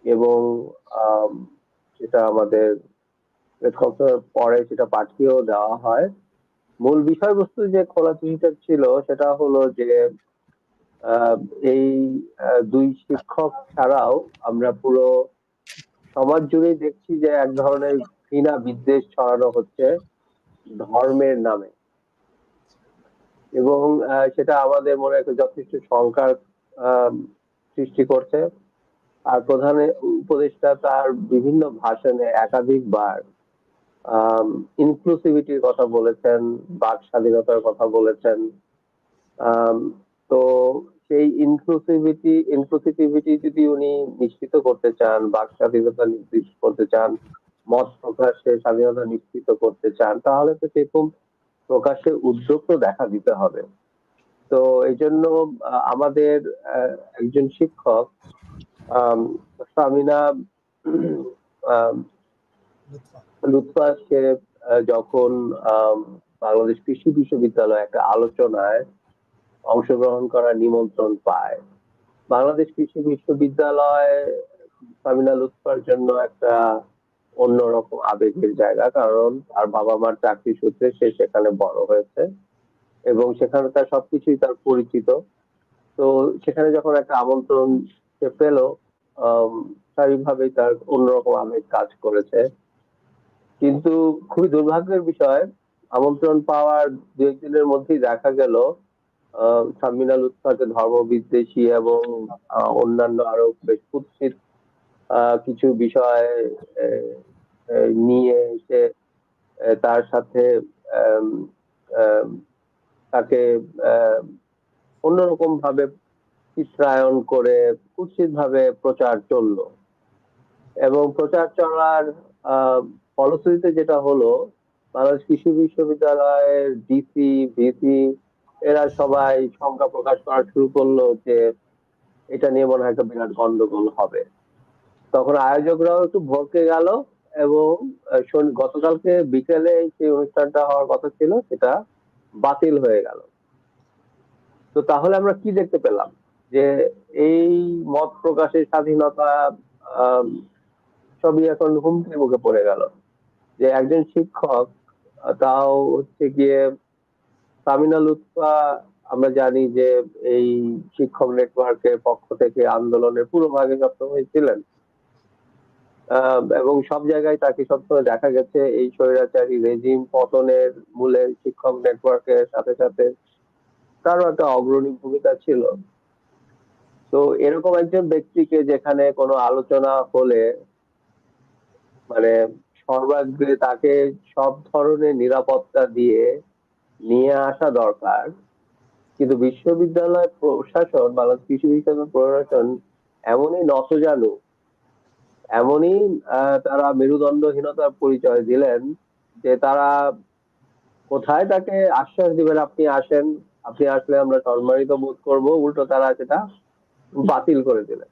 এবং আম, সেটা আমাদের প্রেস কনফারেন্স পরে সেটা পাঠিয়েও দেওয়া হয়। মূল বিষয়বস্তু যে খোলা চিঠিটা ছিল সেটা হলো যে আহ, এই দুই শিক্ষক ছাড়াও আমরা পুরো সমাজ জুড়েই দেখছি যে এক ধরনের ঘৃণা বিদ্বেষ ছড়ানো হচ্ছে ধর্মের নামে। এবং সেটা আমাদের মনে একটা যথেষ্ট শঙ্কার আম, সৃষ্টি করছে। আর প্রধান উপদেষ্টা তার বিভিন্ন ভাষণে একাধিকবার ইনক্লুসিভিটির কথা বলেছেন, বাক স্বাধীনতার কথা বলেছেন। আম, তো সেই ইনক্লুসিভিটি যদি উনি নিশ্চিত করতে চান, বাক স্বাধীনতা নিশ্চিত করতে চান, মত প্রকাশের স্বাধীনতা নিশ্চিত করতে চান, তাহলে তো সেরকম প্রকাশের উদ্যোগ তো দেখা দিতে হবে। তো এই জন্য আমাদের একজন শিক্ষক আম, সামিনা আম, লুৎফা সে যখন আম, বাংলাদেশ কৃষি বিশ্ববিদ্যালয়ে একটা আলোচনায় অংশগ্রহণ করার নিমন্ত্রণ পায়। বাংলাদেশ কৃষি বিশ্ববিদ্যালয় সামিনা লুৎফার জন্য একটা অন্যরকম আবেগের জায়গা, কারণ তার বাবা মার চাকরি সূত্রে সে সেখানে বড় হয়েছে এবং সেখানে তার সবকিছুই তার পরিচিত। তো সেখানে যখন একটা আমন্ত্রণ সে পেল, আম, স্বাভাবিকভাবেই তার অন্যরকম আবেগ কাজ করেছে। কিন্তু খুবই দুর্ভাগ্যের বিষয়, আমন্ত্রণ পাওয়ার দু একদিনের মধ্যেই দেখা গেল সামিনা লুৎফাকে ধর্ম বিদ্বেষী এবং অন্যান্য আরো বেশ কুৎসিত কিছু বিষয় আহ, নিয়ে এসে তার সাথে আম, আম, তাকে আহ, অন্যরকম ভাবে চিত্রায়ন করে কুৎসিত ভাবে প্রচার চললো। এবং প্রচার চলার আহ, ফলশ্রুতিতে যেটা হলো, বাংলাদেশ কৃষি বিশ্ববিদ্যালয়ের ডিসি, ভিসি এরা সবাই শঙ্কা প্রকাশ করা শুরু করলো যে এটা নিয়ে মনে হয় একটা বিরাট গন্ডগোল হবে। তখন আয়োজকরাও একটু ভড়কে গেল এবং গতকালকে বিকেলে সেই অনুষ্ঠানটা হওয়ার কথা ছিল, সেটা বাতিল হয়ে গেল। তো তাহলে আমরা কি দেখতে পেলাম? যে এই মত প্রকাশের স্বাধীনতা আহ সবই এখন হুমকির মুখে পড়ে গেল। যে একজন শিক্ষক, তাও হচ্ছে গিয়ে সামিনা লুৎফা, আমরা জানি যে এই শিক্ষক নেটওয়ার্কের পক্ষ থেকে আন্দোলনের পুরোভাগে সবসময় ছিলেন। এবং সব জায়গায় তাকে সবসময় দেখা গেছে এই স্বৈরাচারী রেজিম পতনের মূলে শিক্ষক নেটওয়ার্কের সাথে সাথে তারও একটা অগ্রণী ভূমিকা ছিল। তো এরকম একজন ব্যক্তিকে যেখানে কোনো আলোচনা হলে মানে সর্বাগ্রে তাকে সব ধরনের নিরাপত্তা দিয়ে নিয়ে আসা দরকার, কিন্তু বিশ্ববিদ্যালয় প্রশাসন, বাংলাদেশ কৃষি বিশ্ববিদ্যালয় প্রশাসন এমনই নতজানু, এমনই তারা মেরুদণ্ডহীনতার পরিচয় দিলেন যে তারা কোথায় তাকে আশ্বাস দিবেন আপনি আসেন, আপনি আসলে আমরা সম্মানিত বোধ করবো, উল্টো তারা সেটা বাতিল করে দিলেন।